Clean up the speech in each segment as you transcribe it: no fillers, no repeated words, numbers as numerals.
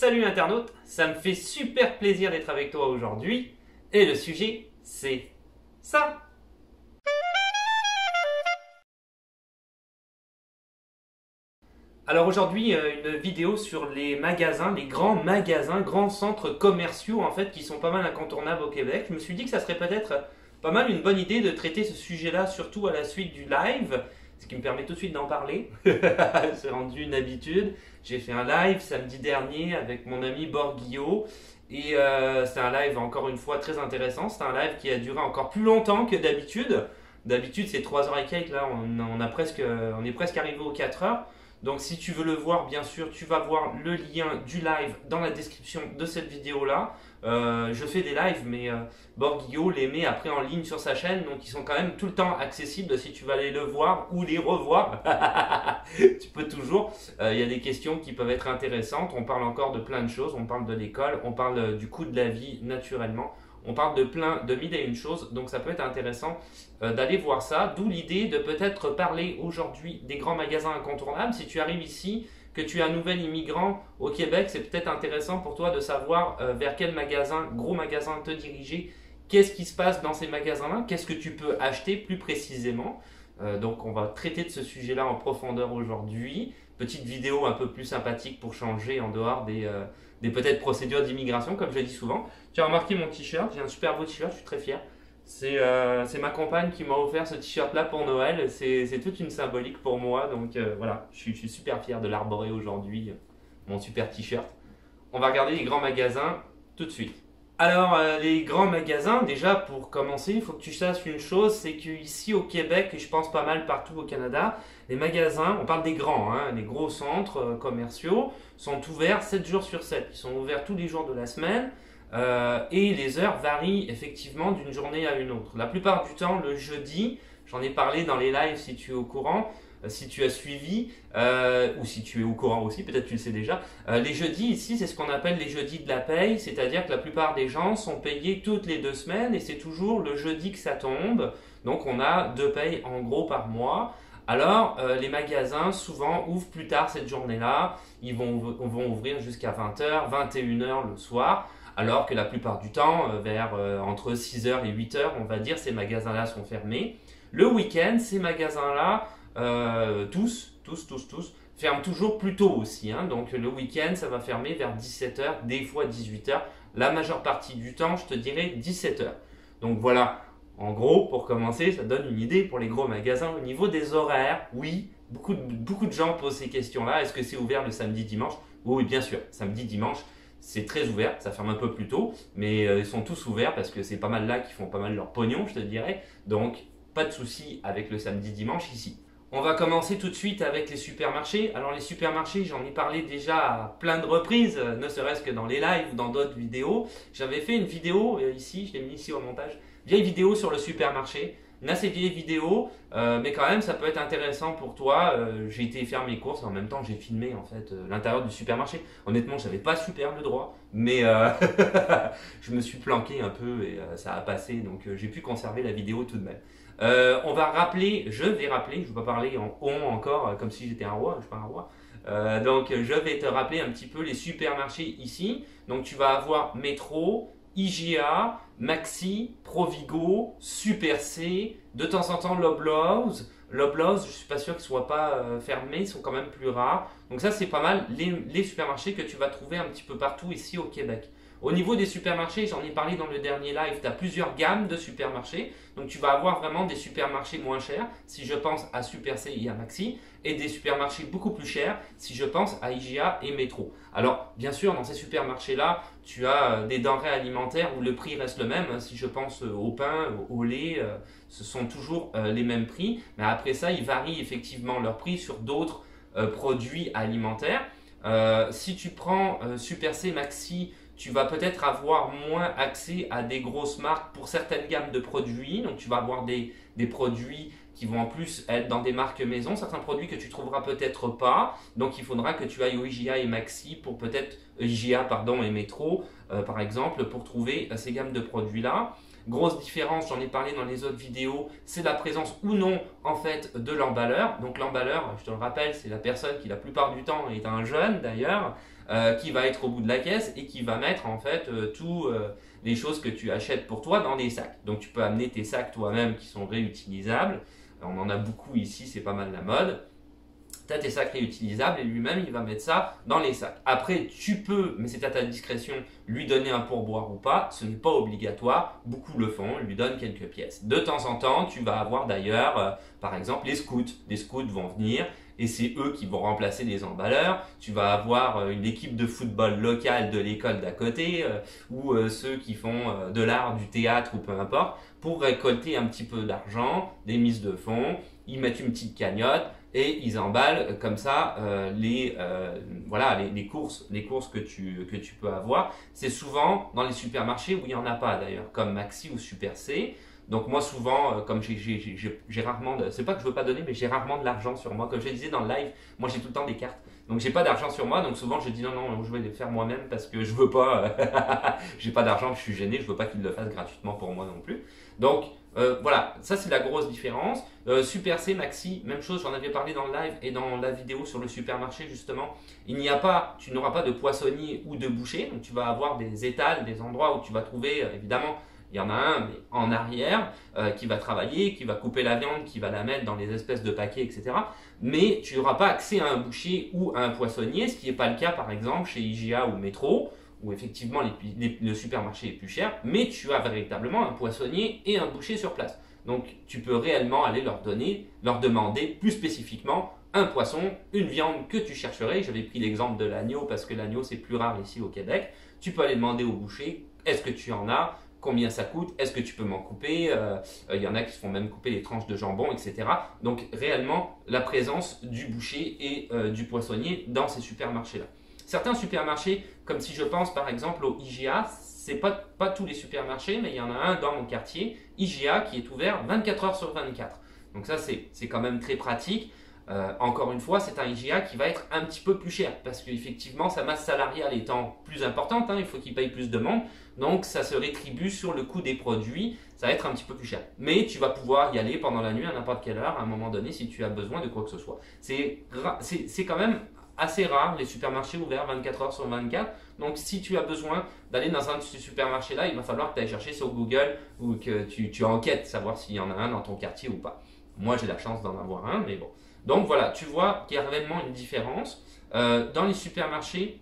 Salut internaute, ça me fait super plaisir d'être avec toi aujourd'hui et le sujet c'est ça. Alors aujourd'hui une vidéo sur les magasins, les grands magasins, grands centres commerciaux en fait qui sont pas mal incontournables au Québec. Je me suis dit que ça serait peut-être pas mal une bonne idée de traiter ce sujet-là surtout à la suite du live. Ce qui me permet tout de suite d'en parler. C'est rendu une habitude. J'ai fait un live samedi dernier avec mon ami Borguillot. Et c'est un live encore une fois très intéressant. C'est un live qui a duré encore plus longtemps que d'habitude. D'habitude c'est 3 heures et quelques. Là on est presque arrivé aux 4 heures. Donc si tu veux le voir, bien sûr, tu vas voir le lien du live dans la description de cette vidéo-là. Je fais des lives, mais Borguillot les met après en ligne sur sa chaîne, donc ils sont quand même tout le temps accessibles si tu vas aller le voir ou les revoir. Tu peux toujours. Il y a des questions qui peuvent être intéressantes. On parle encore de plein de choses. On parle de l'école, on parle du coût de la vie naturellement. On parle de mille et une choses, donc ça peut être intéressant d'aller voir ça. D'où l'idée de peut-être parler aujourd'hui des grands magasins incontournables. Si tu arrives ici, que tu es un nouvel immigrant au Québec, c'est peut-être intéressant pour toi de savoir vers quel magasin, gros magasin te diriger. Qu'est-ce qui se passe dans ces magasins-là? Qu'est-ce que tu peux acheter plus précisément? Donc on va traiter de ce sujet-là en profondeur aujourd'hui. Petite vidéo un peu plus sympathique pour changer en dehors des peut-être procédures d'immigration, comme je dis souvent. Tu as remarqué mon t-shirt, j'ai un super beau t-shirt, je suis très fier. C'est ma compagne qui m'a offert ce t-shirt-là pour Noël. C'est toute une symbolique pour moi, donc voilà, je suis super fier de l'arborer aujourd'hui, mon super t-shirt. On va regarder les grands magasins tout de suite. Alors, les grands magasins, déjà pour commencer, il faut que tu saches une chose, c'est qu'ici au Québec, et je pense pas mal partout au Canada, les magasins, on parle des grands, hein, les gros centres commerciaux, sont ouverts 7 jours sur 7. Ils sont ouverts tous les jours de la semaine et les heures varient effectivement d'une journée à une autre. La plupart du temps, le jeudi, j'en ai parlé dans les lives si tu es au courant, si tu as suivi, ou si tu es au courant aussi, peut-être tu le sais déjà, les jeudis ici c'est ce qu'on appelle les jeudis de la paye, c'est-à-dire que la plupart des gens sont payés toutes les 2 semaines et c'est toujours le jeudi que ça tombe, donc on a 2 payes en gros par mois. Alors les magasins souvent ouvrent plus tard cette journée-là, ils vont ouvrir jusqu'à 20h, 21h le soir, alors que la plupart du temps, entre 6h et 8h, on va dire, ces magasins-là sont fermés. Le week-end, ces magasins-là, tous ferment toujours plus tôt aussi, hein. Donc le week-end ça va fermer vers 17h, des fois 18h, la majeure partie du temps je te dirais 17h. Donc voilà, en gros pour commencer ça donne une idée pour les gros magasins au niveau des horaires. Oui, beaucoup de gens posent ces questions là, est-ce que c'est ouvert le samedi dimanche? Oui bien sûr, samedi dimanche c'est très ouvert, ça ferme un peu plus tôt, mais ils sont tous ouverts parce que c'est pas mal là qui font pas mal leur pognon je te dirais, donc pas de souci avec le samedi dimanche ici. On va commencer tout de suite avec les supermarchés. Alors les supermarchés, j'en ai parlé déjà à plein de reprises, ne serait-ce que dans les lives ou dans d'autres vidéos. J'avais fait une vidéo ici, je l'ai mis ici au montage, vieille vidéo sur le supermarché. Une assez vieille vidéo, mais quand même ça peut être intéressant pour toi. J'ai été faire mes courses, en même temps j'ai filmé en fait l'intérieur du supermarché. Honnêtement, j'avais pas super le droit, mais je me suis planqué un peu et ça a passé, donc j'ai pu conserver la vidéo tout de même. Je vais rappeler, je ne vais pas parler en on encore comme si j'étais un roi, je ne suis pas un roi. Donc je vais te rappeler un petit peu les supermarchés ici. Donc tu vas avoir Métro, IGA, Maxi, Provigo, Super C, de temps en temps Loblaws. Loblaws, je ne suis pas sûr qu'ils ne soient pas fermés, ils sont quand même plus rares. Donc ça c'est pas mal les supermarchés que tu vas trouver un petit peu partout ici au Québec. Au niveau des supermarchés, j'en ai parlé dans le dernier live, tu as plusieurs gammes de supermarchés. Donc tu vas avoir vraiment des supermarchés moins chers, si je pense à Super C et à Maxi, et des supermarchés beaucoup plus chers, si je pense à IGA et Métro. Alors bien sûr, dans ces supermarchés-là, tu as des denrées alimentaires où le prix reste le même. Si je pense au pain, au lait, ce sont toujours les mêmes prix. Mais après ça, ils varient effectivement leur prix sur d'autres produits alimentaires. Si tu prends Super C, Maxi, tu vas peut-être avoir moins accès à des grosses marques pour certaines gammes de produits. Donc tu vas avoir des produits qui vont en plus être dans des marques maison, certains produits que tu trouveras peut-être pas. Donc il faudra que tu ailles au IGA et Maxi pour peut-être IGA pardon et Métro par exemple pour trouver ces gammes de produits là. Grosse différence, j'en ai parlé dans les autres vidéos, c'est la présence ou non en fait de l'emballeur. Donc l'emballeur, je te le rappelle, c'est la personne qui la plupart du temps est un jeune d'ailleurs, qui va être au bout de la caisse et qui va mettre en fait tout les choses que tu achètes pour toi dans des sacs. Donc tu peux amener tes sacs toi-même qui sont réutilisables. On en a beaucoup ici, c'est pas mal la mode. Tu as tes sacs réutilisables et lui-même il va mettre ça dans les sacs. Après tu peux, mais c'est à ta discrétion, lui donner un pourboire ou pas, ce n'est pas obligatoire, beaucoup le font, lui donnent quelques pièces. De temps en temps tu vas avoir d'ailleurs par exemple les scouts vont venir et c'est eux qui vont remplacer les emballeurs. Tu vas avoir une équipe de football locale de l'école d'à côté ou ceux qui font de l'art, du théâtre ou peu importe pour récolter un petit peu d'argent, des mises de fonds, ils mettent une petite cagnotte et ils emballent comme ça voilà, les courses que tu peux avoir. C'est souvent dans les supermarchés où il n'y en a pas d'ailleurs, comme Maxi ou Super C. Donc moi souvent, comme j'ai rarement, c'est pas que je veux pas donner, mais j'ai rarement de l'argent sur moi. Comme je disais dans le live, moi j'ai tout le temps des cartes. Donc j'ai pas d'argent sur moi, donc souvent je dis non, je vais les faire moi-même parce que je veux pas, j'ai pas d'argent, je suis gêné, je veux pas qu'ils le fassent gratuitement pour moi non plus. Donc voilà, ça c'est la grosse différence. Super C, Maxi, même chose, j'en avais parlé dans le live et dans la vidéo sur le supermarché justement. Tu n'auras pas de poissonnier ou de boucher, donc tu vas avoir des étals, des endroits où tu vas trouver évidemment. Il y en a un mais en arrière qui va travailler, qui va couper la viande, qui va la mettre dans les espèces de paquets, etc. Mais tu n'auras pas accès à un boucher ou à un poissonnier, ce qui n'est pas le cas par exemple chez IGA ou Métro, où effectivement le supermarché est plus cher, mais tu as véritablement un poissonnier et un boucher sur place. Donc tu peux réellement aller leur demander plus spécifiquement un poisson, une viande que tu chercherais. J'avais pris l'exemple de l'agneau parce que l'agneau c'est plus rare ici au Québec. Tu peux aller demander au boucher, est-ce que tu en as ? Combien ça coûte, est-ce que tu peux m'en couper, il y en a qui se font même couper les tranches de jambon, etc. Donc réellement la présence du boucher et du poissonnier dans ces supermarchés-là. Certains supermarchés, comme si je pense par exemple au IGA, c'est pas tous les supermarchés, mais il y en a un dans mon quartier, IGA, qui est ouvert 24 heures sur 24. Donc ça c'est quand même très pratique. Encore une fois, c'est un IGA qui va être un petit peu plus cher parce qu'effectivement sa masse salariale étant plus importante, il faut qu'il paye plus de monde, donc ça se rétribue sur le coût des produits, ça va être un petit peu plus cher. Mais tu vas pouvoir y aller pendant la nuit à n'importe quelle heure, à un moment donné, si tu as besoin de quoi que ce soit. C'est quand même assez rare les supermarchés ouverts 24 heures sur 24, donc si tu as besoin d'aller dans un de ces supermarchés-là, il va falloir que tu ailles chercher sur Google ou que tu enquêtes, savoir s'il y en a un dans ton quartier ou pas. Moi j'ai la chance d'en avoir un, mais bon. Donc voilà, tu vois qu'il y a réellement une différence. Dans les supermarchés,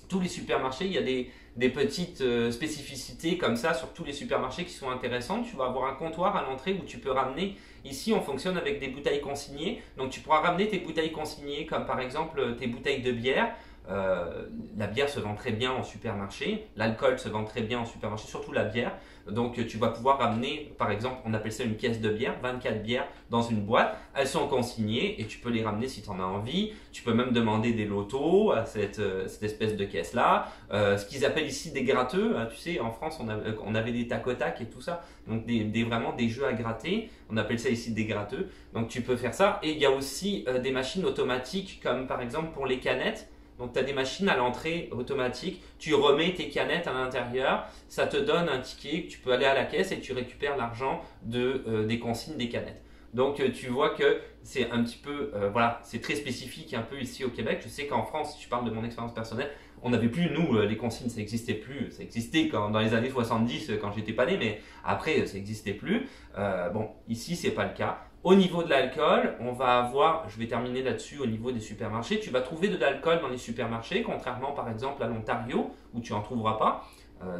tous les supermarchés, il y a des petites spécificités comme ça sur tous les supermarchés qui sont intéressantes. Tu vas avoir un comptoir à l'entrée où tu peux ramener. Ici, on fonctionne avec des bouteilles consignées. Donc tu pourras ramener tes bouteilles consignées comme par exemple tes bouteilles de bière. La bière se vend très bien en supermarché, l'alcool se vend très bien en supermarché, surtout la bière. Donc tu vas pouvoir ramener, par exemple, on appelle ça une caisse de bière, 24 bières dans une boîte. Elles sont consignées et tu peux les ramener si tu en as envie. Tu peux même demander des lotos à cette espèce de caisse-là. Ce qu'ils appellent ici des gratteux. Tu sais, en France, on avait des tac au tac et tout ça. Donc vraiment des jeux à gratter. On appelle ça ici des gratteux. Donc tu peux faire ça. Et il y a aussi des machines automatiques comme par exemple pour les canettes. Donc tu as des machines à l'entrée automatiques, tu remets tes canettes à l'intérieur, ça te donne un ticket, tu peux aller à la caisse et tu récupères l'argent des consignes des canettes. Donc tu vois que c'est un petit peu, voilà, c'est très spécifique un peu ici au Québec. Je sais qu'en France, si je parle de mon expérience personnelle, on n'avait plus, nous, les consignes, ça n'existait plus. Ça existait dans les années 70 quand j'étais pas né, mais après, ça n'existait plus. Bon, ici, c'est pas le cas. Au niveau de l'alcool, on va avoir, je vais terminer là-dessus au niveau des supermarchés, tu vas trouver de l'alcool dans les supermarchés, contrairement par exemple à l'Ontario, où tu n'en trouveras pas.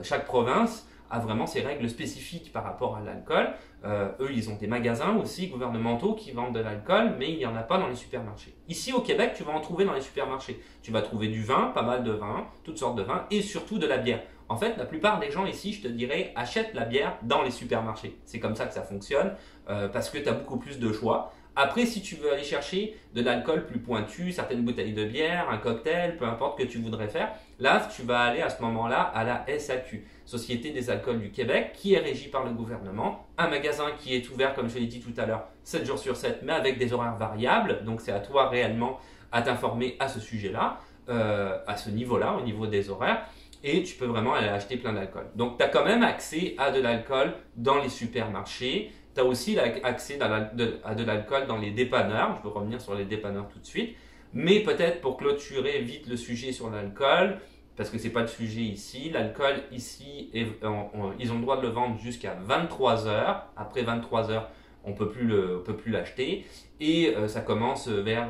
Chaque province a vraiment ses règles spécifiques par rapport à l'alcool. Eux, ils ont des magasins aussi gouvernementaux qui vendent de l'alcool, mais il n'y en a pas dans les supermarchés. Ici au Québec, tu vas en trouver dans les supermarchés. Tu vas trouver du vin, pas mal de vin, toutes sortes de vins, et surtout de la bière. En fait, la plupart des gens ici, je te dirais, achètent la bière dans les supermarchés. C'est comme ça que ça fonctionne, parce que tu as beaucoup plus de choix. Après, si tu veux aller chercher de l'alcool plus pointu, certaines bouteilles de bière, un cocktail, peu importe que tu voudrais faire, là, tu vas aller à ce moment-là à la SAQ, Société des alcools du Québec, qui est régie par le gouvernement. Un magasin qui est ouvert, comme je l'ai dit tout à l'heure, 7 jours sur 7, mais avec des horaires variables. Donc, c'est à toi réellement à t'informer à ce sujet-là, à ce niveau-là, au niveau des horaires. et tu peux vraiment aller acheter plein d'alcool. Donc tu as quand même accès à de l'alcool dans les supermarchés. Tu as aussi accès à de l'alcool dans les dépanneurs. Je vais revenir sur les dépanneurs tout de suite. Mais peut-être pour clôturer vite le sujet sur l'alcool, parce que ce n'est pas le sujet ici, l'alcool ici, ils ont le droit de le vendre jusqu'à 23 heures. Après 23 heures, on peut plus l'acheter. Et ça commence vers,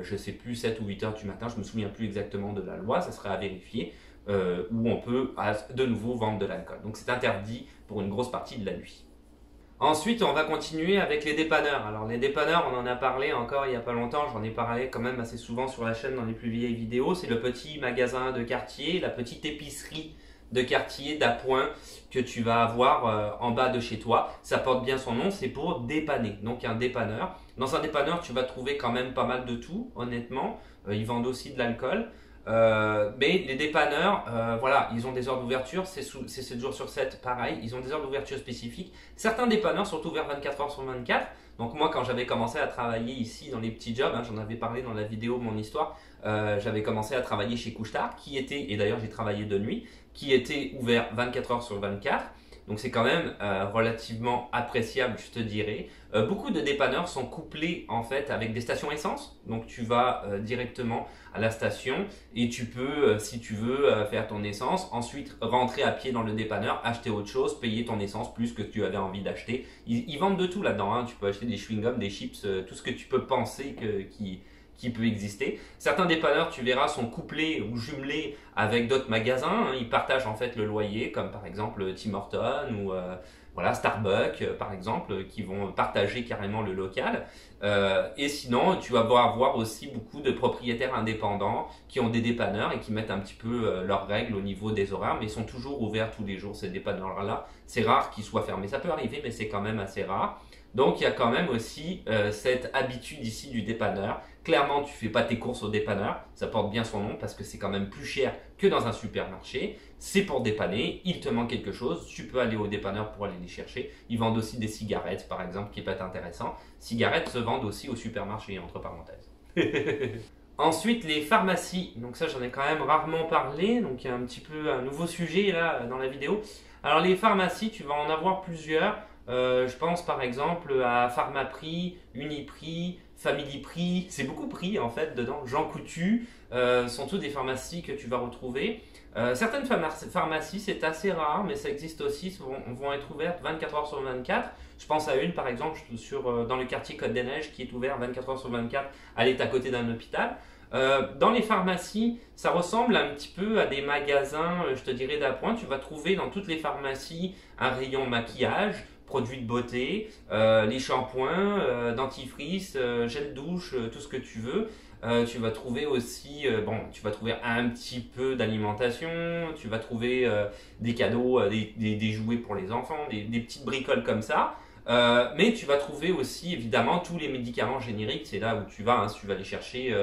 je ne sais plus, 7 ou 8 heures du matin. Je ne me souviens plus exactement de la loi, ça serait à vérifier, où on peut de nouveau vendre de l'alcool. Donc c'est interdit pour une grosse partie de la nuit. Ensuite, on va continuer avec les dépanneurs. Alors les dépanneurs, on en a parlé encore il n'y a pas longtemps, j'en ai parlé quand même assez souvent sur la chaîne dans les plus vieilles vidéos. C'est le petit magasin de quartier, la petite épicerie de quartier d'appoint que tu vas avoir en bas de chez toi. Ça porte bien son nom, c'est pour dépanner. Donc un dépanneur. Dans un dépanneur, tu vas trouver quand même pas mal de tout, honnêtement. Ils vendent aussi de l'alcool. Mais les dépanneurs, voilà, ils ont des heures d'ouverture, c'est 7 jours sur 7, pareil, ils ont des heures d'ouverture spécifiques. Certains dépanneurs sont ouverts 24 heures sur 24. Donc moi, quand j'avais commencé à travailler ici dans les petits jobs, j'en avais parlé dans la vidéo Mon Histoire, j'avais commencé à travailler chez Couche-Tard, qui était, et d'ailleurs j'ai travaillé de nuit, qui était ouvert 24 heures sur 24. Donc c'est quand même relativement appréciable, je te dirais. Beaucoup de dépanneurs sont couplés en fait avec des stations essence. Donc tu vas directement à la station et tu peux, si tu veux, faire ton essence. Ensuite rentrer à pied dans le dépanneur, acheter autre chose, payer ton essence plus que tu avais envie d'acheter. Ils vendent de tout là-dedans. Tu peux acheter des chewing-gums, des chips, tout ce que tu peux penser qui peut exister. Certains dépanneurs, tu verras, sont couplés ou jumelés avec d'autres magasins. Ils partagent en fait le loyer, comme par exemple Tim Hortons ou voilà, Starbucks, par exemple, qui vont partager carrément le local. Et sinon, tu vas voir aussi beaucoup de propriétaires indépendants qui ont des dépanneurs et qui mettent un petit peu leurs règles au niveau des horaires, mais ils sont toujours ouverts tous les jours, ces dépanneurs-là. C'est rare qu'ils soient fermés. Ça peut arriver, mais c'est quand même assez rare. Donc il y a quand même aussi cette habitude ici du dépanneur. Clairement, tu fais pas tes courses au dépanneur, ça porte bien son nom parce que c'est quand même plus cher que dans un supermarché. C'est pour dépanner, il te manque quelque chose, tu peux aller au dépanneur pour aller les chercher. Ils vendent aussi des cigarettes par exemple, qui peut être intéressant. Cigarettes se vendent aussi au supermarché, entre parenthèses. Ensuite, les pharmacies. Donc ça, j'en ai quand même rarement parlé. Donc il y a un petit peu un nouveau sujet là dans la vidéo. Alors les pharmacies, tu vas en avoir plusieurs. Je pense par exemple à Pharmaprix, Uniprix, Familiprix, c'est beaucoup Prix en fait dedans, Jean Coutu, sont tous des pharmacies que tu vas retrouver. Certaines pharmacies, c'est assez rare, mais ça existe aussi, vont être ouvertes 24 heures sur 24. Je pense à une par exemple dans le quartier Côte des Neiges qui est ouvert 24 heures sur 24, elle est à côté d'un hôpital. Dans les pharmacies, ça ressemble un petit peu à des magasins, je te dirais d'appoint. Tu vas trouver dans toutes les pharmacies un rayon maquillage, produits de beauté, les shampoings, dentifrice, gel douche, tout ce que tu veux. Tu vas trouver aussi, tu vas trouver un petit peu d'alimentation, tu vas trouver des cadeaux, des jouets pour les enfants, des petites bricoles comme ça. Mais tu vas trouver aussi évidemment tous les médicaments génériques, c'est là où tu vas, si tu vas aller chercher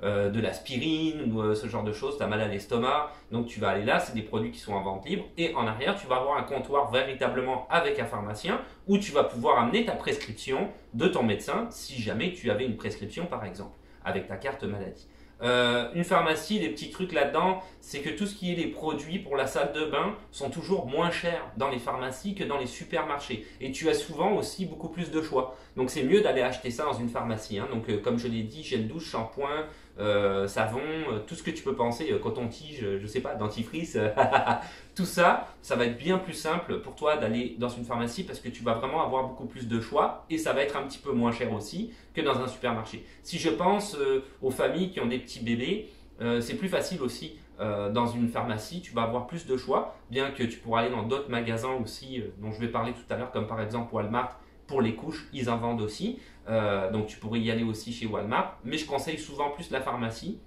de l'aspirine ou ce genre de choses, tu as mal à l'estomac, donc tu vas aller là, c'est des produits qui sont en vente libre. Et en arrière, tu vas avoir un comptoir véritablement avec un pharmacien où tu vas pouvoir amener ta prescription de ton médecin si jamais tu avais une prescription par exemple, avec ta carte maladie. Une pharmacie, les petits trucs là-dedans, c'est que tout ce qui est les produits pour la salle de bain sont toujours moins chers dans les pharmacies que dans les supermarchés. Et tu as souvent aussi beaucoup plus de choix. Donc c'est mieux d'aller acheter ça dans une pharmacie. Donc comme je l'ai dit, gel douche, shampoing, savon, tout ce que tu peux penser, coton-tige, je sais pas, dentifrice, tout ça, ça va être bien plus simple pour toi d'aller dans une pharmacie parce que tu vas vraiment avoir beaucoup plus de choix et ça va être un petit peu moins cher aussi que dans un supermarché. Si je pense aux familles qui ont des petits bébés, c'est plus facile aussi dans une pharmacie, tu vas avoir plus de choix, bien que tu pourras aller dans d'autres magasins aussi, dont je vais parler tout à l'heure, comme par exemple Walmart, pour les couches, ils en vendent aussi, donc tu pourrais y aller aussi chez Walmart, mais je conseille souvent plus la pharmacie.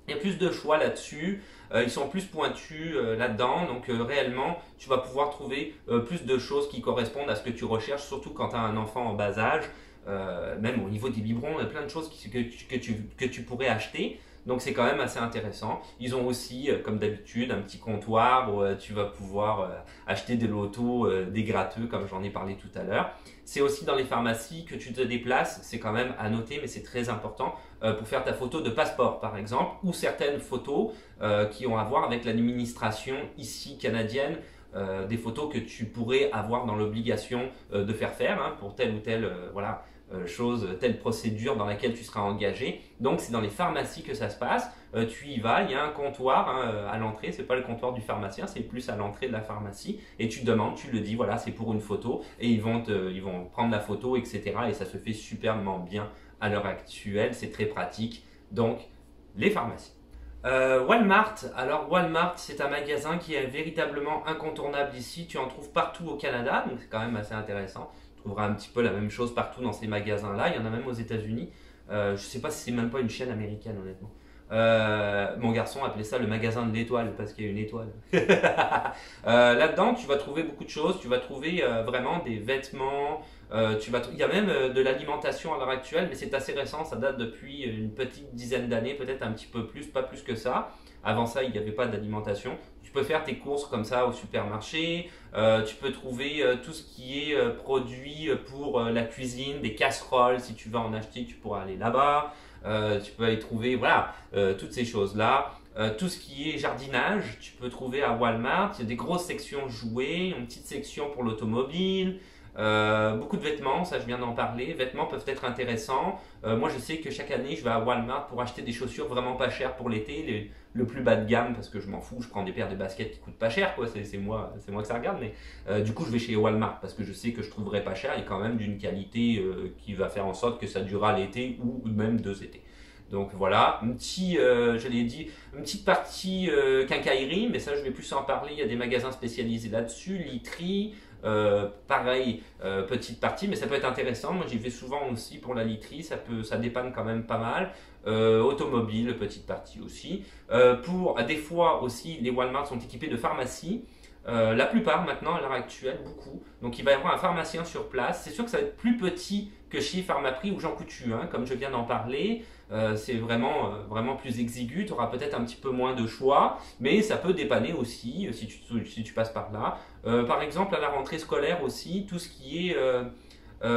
Il y a plus de choix là-dessus, ils sont plus pointus là-dedans, donc réellement tu vas pouvoir trouver plus de choses qui correspondent à ce que tu recherches, surtout quand tu as un enfant en bas âge, même au niveau des biberons, il y a plein de choses que tu pourrais acheter. Donc c'est quand même assez intéressant. Ils ont aussi, comme d'habitude, un petit comptoir où tu vas pouvoir acheter des lotos, des gratteux, comme j'en ai parlé tout à l'heure. C'est aussi dans les pharmacies que tu te déplaces, c'est quand même à noter, mais c'est très important, pour faire ta photo de passeport par exemple, ou certaines photos qui ont à voir avec l'administration ici canadienne, des photos que tu pourrais avoir dans l'obligation de faire hein, pour telle ou telle chose, telle procédure dans laquelle tu seras engagé. Donc c'est dans les pharmacies que ça se passe. Tu y vas, il y a un comptoir hein, à l'entrée, c'est pas le comptoir du pharmacien, c'est plus à l'entrée de la pharmacie. Et tu demandes, tu le dis, voilà, c'est pour une photo, et ils vont prendre la photo, etc. Et ça se fait superbement bien à l'heure actuelle, c'est très pratique. Donc les pharmacies. Walmart, alors Walmart c'est un magasin qui est véritablement incontournable ici, tu en trouves partout au Canada, donc c'est quand même assez intéressant. Tu trouveras un petit peu la même chose partout dans ces magasins-là, il y en a même aux États-Unis. Je ne sais pas si c'est même pas une chaîne américaine honnêtement. Mon garçon appelait ça le magasin de l'étoile parce qu'il y a une étoile. Là-dedans, tu vas trouver beaucoup de choses. Tu vas trouver vraiment des vêtements. Il y a même de l'alimentation à l'heure actuelle, mais c'est assez récent. Ça date depuis une petite dizaine d'années, peut-être un petit peu plus, pas plus que ça. Avant ça, il n'y avait pas d'alimentation. Tu peux faire tes courses comme ça au supermarché. Tu peux trouver tout ce qui est produit pour la cuisine, des casseroles. Si tu vas en acheter, tu pourras aller là-bas. Tu peux aller trouver voilà, toutes ces choses-là. Tout ce qui est jardinage, tu peux trouver à Walmart. Il y a des grosses sections jouets, une petite section pour l'automobile. Beaucoup de vêtements, ça je viens d'en parler. Les vêtements peuvent être intéressants. Moi je sais que chaque année je vais à Walmart pour acheter des chaussures vraiment pas chères pour l'été, le plus bas de gamme parce que je m'en fous, je prends des paires de baskets qui coûtent pas cher, quoi. C'est moi que ça regarde, mais du coup je vais chez Walmart parce que je sais que je trouverai pas cher et quand même d'une qualité qui va faire en sorte que ça durera l'été ou même 2 étés. Donc voilà, je l'ai dit, une petite partie quincaillerie, mais ça je vais plus en parler, il y a des magasins spécialisés là-dessus, literie, pareil, petite partie, mais ça peut être intéressant, moi j'y vais souvent aussi pour la literie, ça dépanne quand même pas mal, automobile, petite partie aussi. Des fois aussi, les Walmart sont équipés de pharmacies. La plupart maintenant à l'heure actuelle, beaucoup. Donc il va y avoir un pharmacien sur place. C'est sûr que ça va être plus petit que chez Pharmaprix ou Jean Coutu, hein, comme je viens d'en parler. C'est vraiment plus exigu. Tu auras peut-être un petit peu moins de choix, mais ça peut dépanner aussi si tu passes par là. Par exemple, à la rentrée scolaire aussi, tout ce qui est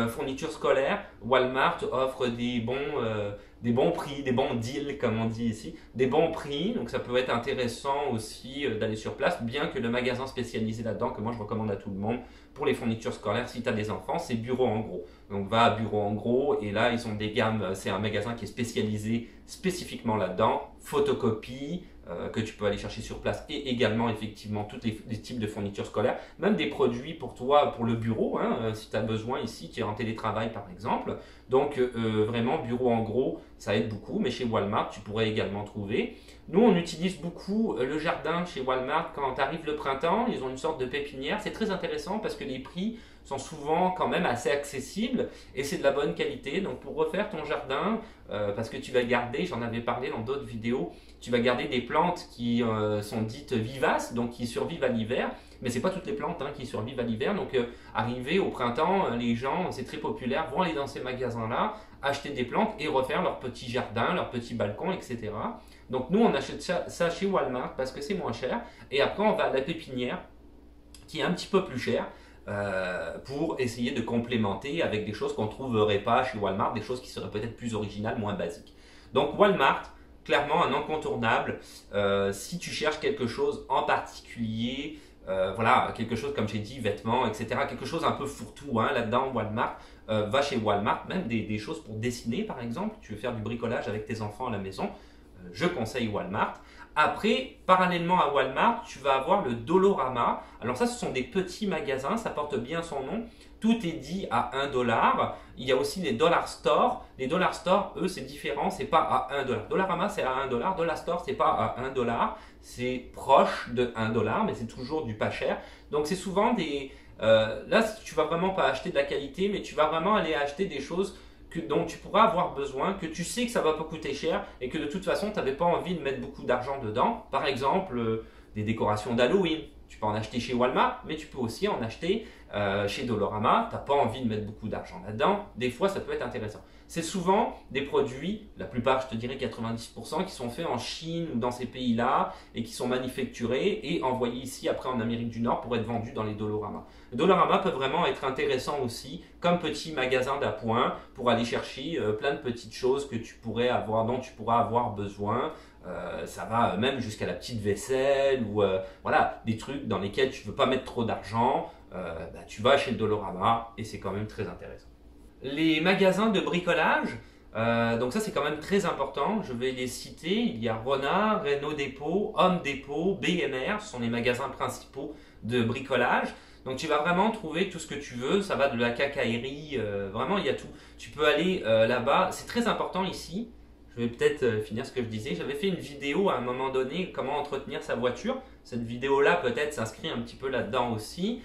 fourniture scolaire, Walmart offre des bons prix, des bons deals comme on dit ici, des bons prix, donc ça peut être intéressant aussi d'aller sur place, bien que le magasin spécialisé là-dedans, que moi je recommande à tout le monde pour les fournitures scolaires si tu as des enfants, c'est Bureau en Gros. Donc va à Bureau en Gros et là ils ont des gammes, c'est un magasin qui est spécialisé spécifiquement là-dedans, photocopie, que tu peux aller chercher sur place et également effectivement tous les types de fournitures scolaires, même des produits pour toi, pour le bureau, hein, si tu as besoin ici, tu es en télétravail par exemple. Donc vraiment Bureau en Gros, ça aide beaucoup, mais chez Walmart tu pourrais également trouver. Nous on utilise beaucoup le jardin chez Walmart quand arrive le printemps, ils ont une sorte de pépinière, c'est très intéressant parce que les prix sont souvent quand même assez accessibles et c'est de la bonne qualité. Donc pour refaire ton jardin, parce que tu vas garder, j'en avais parlé dans d'autres vidéos, tu vas garder des plantes qui sont dites vivaces, donc qui survivent à l'hiver, mais c'est pas toutes les plantes hein, qui survivent à l'hiver. Donc arrivé au printemps, les gens, c'est très populaire, vont aller dans ces magasins-là, acheter des plantes et refaire leur petit jardin, leur petit balcon, etc. Donc nous on achète ça chez Walmart parce que c'est moins cher et après on va à la pépinière qui est un petit peu plus chère. Pour essayer de complémenter avec des choses qu'on ne trouverait pas chez Walmart, des choses qui seraient peut-être plus originales, moins basiques. Donc Walmart, clairement un incontournable. Si tu cherches quelque chose en particulier, voilà, quelque chose comme j'ai dit, vêtements, etc., quelque chose un peu fourre-tout hein, là-dedans, Walmart, va chez Walmart, même des choses pour dessiner par exemple, tu veux faire du bricolage avec tes enfants à la maison, je conseille Walmart. Après, parallèlement à Walmart, tu vas avoir le Dollarama. Alors ça, ce sont des petits magasins, ça porte bien son nom. Tout est dit à 1$. Il y a aussi les Dollar Store. Les Dollar Store, eux, c'est différent, c'est pas à 1$. Dollarama, c'est à 1$. Dollar Store, c'est pas à 1$. C'est proche de 1$, mais c'est toujours du pas cher. Donc c'est souvent des... là, tu vas vraiment pas acheter de la qualité, mais tu vas vraiment aller acheter des choses dont tu pourras avoir besoin, que tu sais que ça va pas coûter cher et que de toute façon tu n'avais pas envie de mettre beaucoup d'argent dedans. Par exemple, des décorations d'Halloween. Tu peux en acheter chez Walmart, mais tu peux aussi en acheter chez Dollarama. Tu n'as pas envie de mettre beaucoup d'argent là-dedans. Des fois, ça peut être intéressant. C'est souvent des produits, la plupart, je te dirais 90%, qui sont faits en Chine ou dans ces pays-là et qui sont manufacturés et envoyés ici après en Amérique du Nord pour être vendus dans les Dollarama. Les Dollarama peuvent vraiment être intéressants aussi comme petit magasin d'appoint pour aller chercher plein de petites choses que tu pourrais avoir, dont tu pourras avoir besoin. Ça va même jusqu'à la petite vaisselle ou voilà, des trucs dans lesquels tu ne veux pas mettre trop d'argent. Tu vas chez le Dollarama et c'est quand même très intéressant. Les magasins de bricolage, donc ça c'est quand même très important, je vais les citer. Il y a Rona, Renault Dépôt, Home Dépôt, BMR, ce sont les magasins principaux de bricolage. Donc tu vas vraiment trouver tout ce que tu veux, ça va de la quincaillerie, vraiment il y a tout. Tu peux aller là-bas, c'est très important ici. Je vais peut-être finir ce que je disais. J'avais fait une vidéo à un moment donné, comment entretenir sa voiture. Cette vidéo-là peut-être s'inscrit un petit peu là-dedans aussi.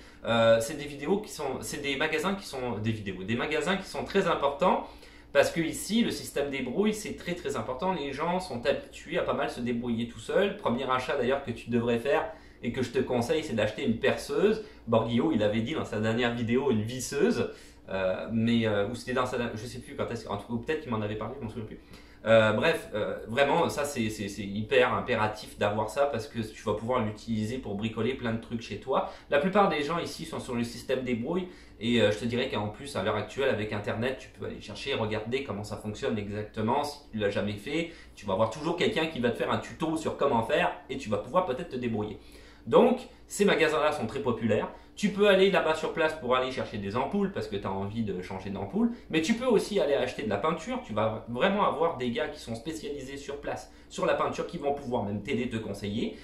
C'est des vidéos qui sont, c'est des magasins qui sont des magasins qui sont très importants parce que ici le système débrouille c'est très très important. Les gens sont habitués à pas mal se débrouiller tout seuls. Premier achat d'ailleurs que tu devrais faire et que je te conseille, c'est d'acheter une perceuse. Borguillot, il avait dit dans sa dernière vidéo une visseuse, ou c'était dans sa, je sais plus quand est-ce, en tout cas peut-être qu'il m'en avait parlé, je m'en souviens plus. Vraiment, ça c'est hyper impératif d'avoir ça parce que tu vas pouvoir l'utiliser pour bricoler plein de trucs chez toi. La plupart des gens ici sont sur le système débrouille et je te dirais qu'en plus, à l'heure actuelle, avec Internet, tu peux aller chercher et regarder comment ça fonctionne exactement. Si tu ne l'as jamais fait, tu vas avoir toujours quelqu'un qui va te faire un tuto sur comment faire et tu vas pouvoir peut-être te débrouiller. Donc, ces magasins-là sont très populaires. Tu peux aller là-bas sur place pour aller chercher des ampoules parce que tu as envie de changer d'ampoule. Mais tu peux aussi aller acheter de la peinture. Tu vas vraiment avoir des gars qui sont spécialisés sur place sur la peinture qui vont pouvoir même t'aider, te conseiller.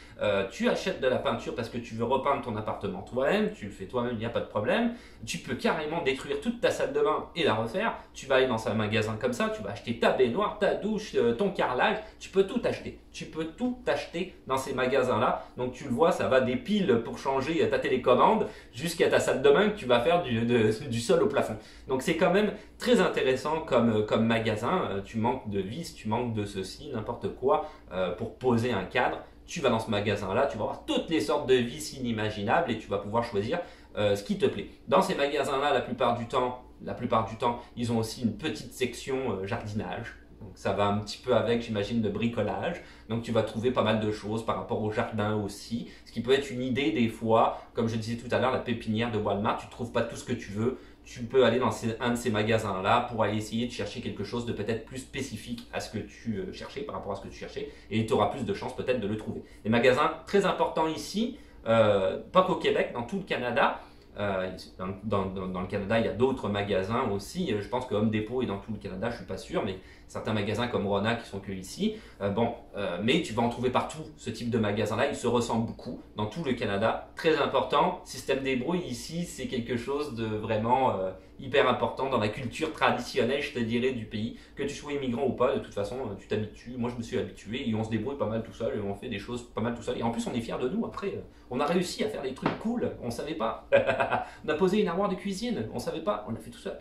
Tu achètes de la peinture parce que tu veux repeindre ton appartement toi-même. Tu le fais toi-même, il n'y a pas de problème. Tu peux carrément détruire toute ta salle de bain et la refaire. Tu vas aller dans un magasin comme ça. Tu vas acheter ta baignoire, ta douche, ton carrelage. Tu peux tout acheter. Tu peux tout acheter dans ces magasins-là. Donc tu le vois, ça va des piles pour changer ta télécommande jusqu'à ta salle de bain que tu vas faire du sol au plafond. Donc c'est quand même très intéressant comme magasin. Tu manques de vis, tu manques de ceci, n'importe quoi pour poser un cadre. Tu vas dans ce magasin-là, tu vas avoir toutes les sortes de vis inimaginables et tu vas pouvoir choisir ce qui te plaît. Dans ces magasins-là, la plupart du temps, ils ont aussi une petite section jardinage. Donc ça va un petit peu avec, j'imagine, de bricolage. Donc tu vas trouver pas mal de choses par rapport au jardin aussi. Ce qui peut être une idée des fois, comme je disais tout à l'heure, la pépinière de Walmart, tu ne trouves pas tout ce que tu veux. Tu peux aller dans un de ces magasins-là pour aller essayer de chercher quelque chose de peut-être plus spécifique à ce que tu cherchais, par rapport à ce que tu cherchais. Et tu auras plus de chances peut-être de le trouver. Les magasins très importants ici, pas qu'au Québec, dans tout le Canada. Dans le Canada, il y a d'autres magasins aussi. Je pense que Home Depot est dans tout le Canada, je ne suis pas sûr, mais certains magasins comme Rona qui sont que ici. Mais tu vas en trouver partout ce type de magasin-là. Ils se ressemblent beaucoup dans tout le Canada. Très important. Système débrouille ici, c'est quelque chose de vraiment hyper important dans la culture traditionnelle, je te dirais, du pays. Que tu sois immigrant ou pas, de toute façon, tu t'habitues. Moi, je me suis habitué et on se débrouille pas mal tout seul et on fait des choses pas mal tout seul. Et en plus, on est fiers de nous. Après, on a réussi à faire des trucs cool. On savait pas. On a posé une armoire de cuisine. On savait pas. On l'a fait tout seul.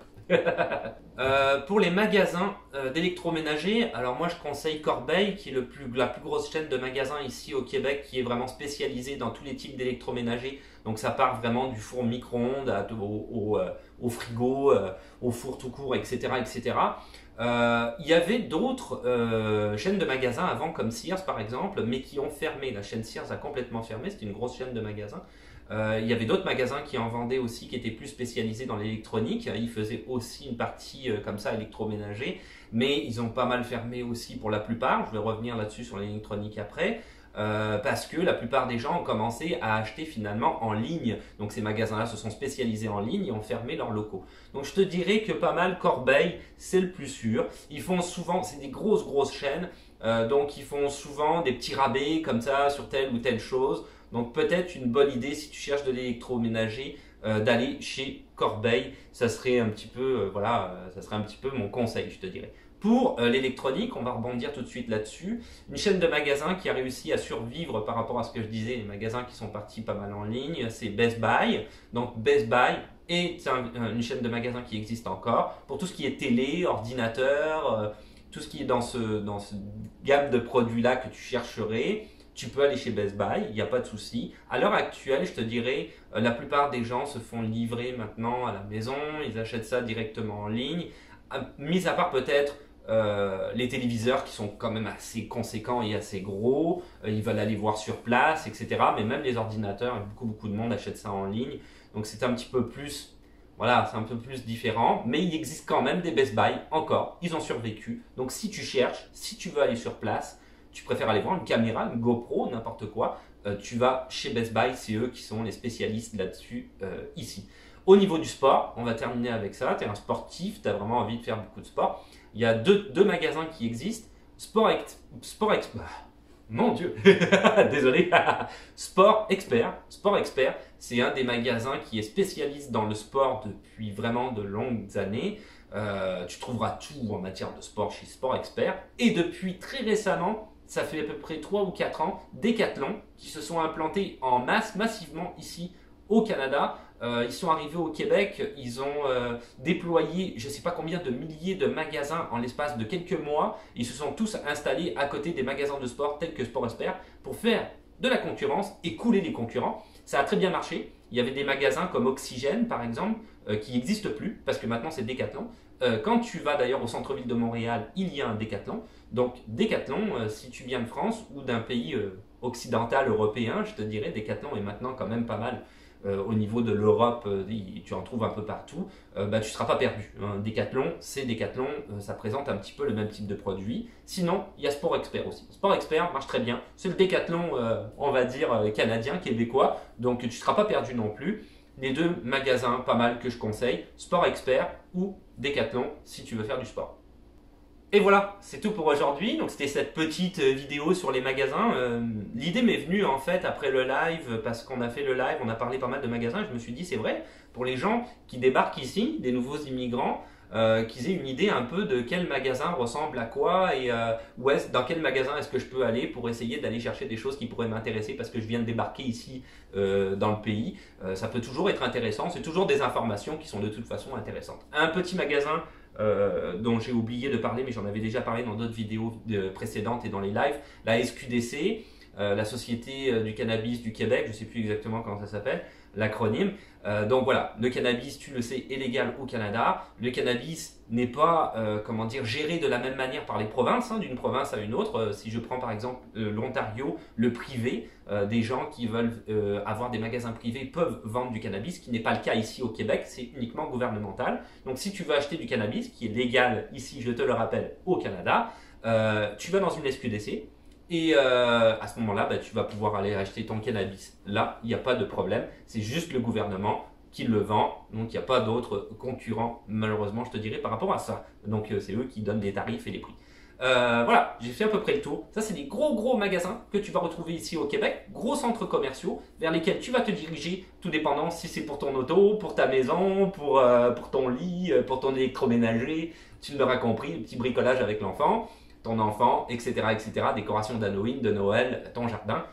Pour les magasins d'électroménager, alors moi je conseille Corbeil qui est la plus grosse chaîne de magasins ici au Québec qui est vraiment spécialisée dans tous les types d'électroménager. Donc ça part vraiment du four micro-ondes au frigo, au four tout court, etc. etc. Il y avait d'autres chaînes de magasins avant comme Sears par exemple, mais qui ont fermé. La chaîne Sears a complètement fermé, c'était une grosse chaîne de magasins. Il y avait d'autres magasins qui en vendaient aussi, qui étaient plus spécialisés dans l'électronique. Ils faisaient aussi une partie comme ça électroménager, mais ils ont pas mal fermé aussi pour la plupart. Je vais revenir là-dessus sur l'électronique après. Parce que la plupart des gens ont commencé à acheter finalement en ligne. Donc ces magasins-là se sont spécialisés en ligne et ont fermé leurs locaux. Donc je te dirais que pas mal Corbeil, c'est le plus sûr. Ils font souvent, c'est des grosses chaînes, donc ils font souvent des petits rabais comme ça sur telle ou telle chose. Donc peut-être une bonne idée si tu cherches de l'électroménager d'aller chez Corbeil. Ça serait un petit peu, ça serait un petit peu mon conseil, je te dirais. Pour l'électronique, on va rebondir tout de suite là-dessus. Une chaîne de magasins qui a réussi à survivre par rapport à ce que je disais, les magasins qui sont partis pas mal en ligne, c'est Best Buy. Donc Best Buy est une chaîne de magasins qui existe encore pour tout ce qui est télé, ordinateur, tout ce qui est dans ce gamme de produits-là que tu chercherais. tu peux aller chez Best Buy, il n'y a pas de souci. À l'heure actuelle, je te dirais, la plupart des gens se font livrer maintenant à la maison, ils achètent ça directement en ligne, mis à part peut-être les téléviseurs qui sont quand même assez conséquents et assez gros, ils veulent aller voir sur place, etc. Mais même les ordinateurs, beaucoup de monde achète ça en ligne, donc c'est un petit peu plus... Voilà, c'est un peu plus différent, mais il existe quand même des Best Buy, encore, ils ont survécu. Donc si tu cherches, si tu veux aller sur place, tu préfères aller voir une caméra, une GoPro, n'importe quoi, tu vas chez Best Buy, c'est eux qui sont les spécialistes là-dessus ici. Au niveau du sport, on va terminer avec ça, tu es un sportif, tu as vraiment envie de faire beaucoup de sport. Il y a deux magasins qui existent, mon Dieu, désolé. Sport Expert. Sport Expert, c'est un des magasins qui est spécialiste dans le sport depuis vraiment de longues années. Tu trouveras tout en matière de sport chez Sport Expert. Et depuis très récemment, ça fait à peu près 3 ou 4 ans, Decathlon qui se sont implantés en masse, massivement ici au Canada. Ils sont arrivés au Québec, ils ont déployé je ne sais pas combien de milliers de magasins en l'espace de quelques mois. Ils se sont tous installés à côté des magasins de sport tels que Sport Expert pour faire de la concurrence et couler les concurrents. Ça a très bien marché. Il y avait des magasins comme Oxygène par exemple qui n'existent plus parce que maintenant c'est Decathlon. Quand tu vas d'ailleurs au centre-ville de Montréal, il y a un Decathlon. Donc Decathlon, si tu viens de France ou d'un pays occidental européen, je te dirais Decathlon est maintenant quand même pas mal. Au niveau de l'Europe, tu en trouves un peu partout, tu ne seras pas perdu. Hein. Decathlon, c'est Decathlon, ça présente un petit peu le même type de produit. Sinon, il y a Sport Expert aussi. Sport Expert marche très bien. C'est le Decathlon, on va dire, canadien, québécois, donc tu ne seras pas perdu non plus. Les deux magasins, pas mal que je conseille, Sport Expert ou Decathlon, si tu veux faire du sport. Et voilà, c'est tout pour aujourd'hui. Donc c'était cette petite vidéo sur les magasins. L'idée m'est venue en fait après le live, parce qu'on a fait le live, on a parlé pas mal de magasins. Je me suis dit c'est vrai, pour les gens qui débarquent ici, des nouveaux immigrants, qu'ils aient une idée un peu de quel magasin ressemble à quoi et dans quel magasin est-ce que je peux aller pour essayer d'aller chercher des choses qui pourraient m'intéresser parce que je viens de débarquer ici dans le pays. Ça peut toujours être intéressant, c'est toujours des informations qui sont de toute façon intéressantes. Un petit magasin dont j'ai oublié de parler, mais j'en avais déjà parlé dans d'autres vidéos précédentes et dans les lives, la SQDC, la Société du Cannabis du Québec, je ne sais plus exactement comment ça s'appelle, l'acronyme. Donc voilà, le cannabis, tu le sais, est légal au Canada. Le cannabis n'est pas comment dire, géré de la même manière par les provinces, hein, d'une province à une autre. Si je prends par exemple l'Ontario, le privé, des gens qui veulent avoir des magasins privés peuvent vendre du cannabis, ce qui n'est pas le cas ici au Québec, c'est uniquement gouvernemental. Donc si tu veux acheter du cannabis, qui est légal ici, je te le rappelle, au Canada, tu vas dans une SQDC. Et à ce moment-là, tu vas pouvoir aller acheter ton cannabis. Là, il n'y a pas de problème. C'est juste le gouvernement qui le vend. Donc, il n'y a pas d'autres concurrents, malheureusement, je te dirais, par rapport à ça. Donc, c'est eux qui donnent les tarifs et les prix. Voilà, j'ai fait à peu près le tour. Ça, c'est des gros magasins que tu vas retrouver ici au Québec. Gros centres commerciaux vers lesquels tu vas te diriger, tout dépendant si c'est pour ton auto, pour ta maison, pour ton lit, pour ton électroménager. Tu l'auras compris, le petit bricolage avec l'enfant. Ton enfant, etc., décoration d'Halloween, de Noël, ton jardin.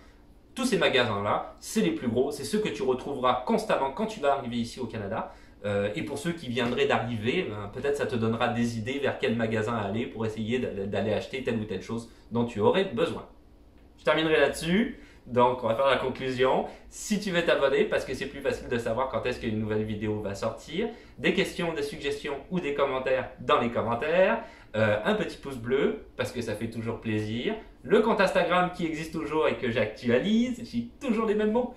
Tous ces magasins-là, c'est les plus gros, c'est ceux que tu retrouveras constamment quand tu vas arriver ici au Canada. Et pour ceux qui viendraient d'arriver, peut-être ça te donnera des idées vers quel magasin aller pour essayer d'aller acheter telle ou telle chose dont tu aurais besoin. Je terminerai là-dessus. Donc, on va faire la conclusion. Si tu veux t'abonner, parce que c'est plus facile de savoir quand est-ce qu'une nouvelle vidéo va sortir, des questions, des suggestions ou des commentaires dans les commentaires, un petit pouce bleu, parce que ça fait toujours plaisir, le compte Instagram qui existe toujours et que j'actualise, j'ai toujours les mêmes mots,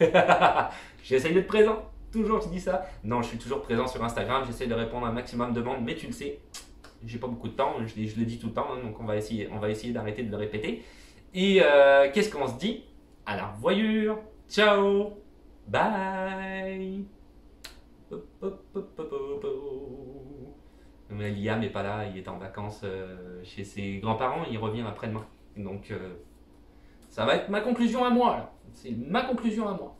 j'essaye d'être présent, toujours je dis ça, non je suis toujours présent sur Instagram, j'essaye de répondre à un maximum de demandes, mais tu le sais, j'ai pas beaucoup de temps, je le dis tout le temps, hein, donc on va essayer d'arrêter de le répéter. Et qu'est-ce qu'on se dit? À la revoyure, ciao, bye. Mais Liam n'est pas là, il est en vacances chez ses grands-parents, il revient après-demain. Donc ça va être ma conclusion à moi là. C'est ma conclusion à moi.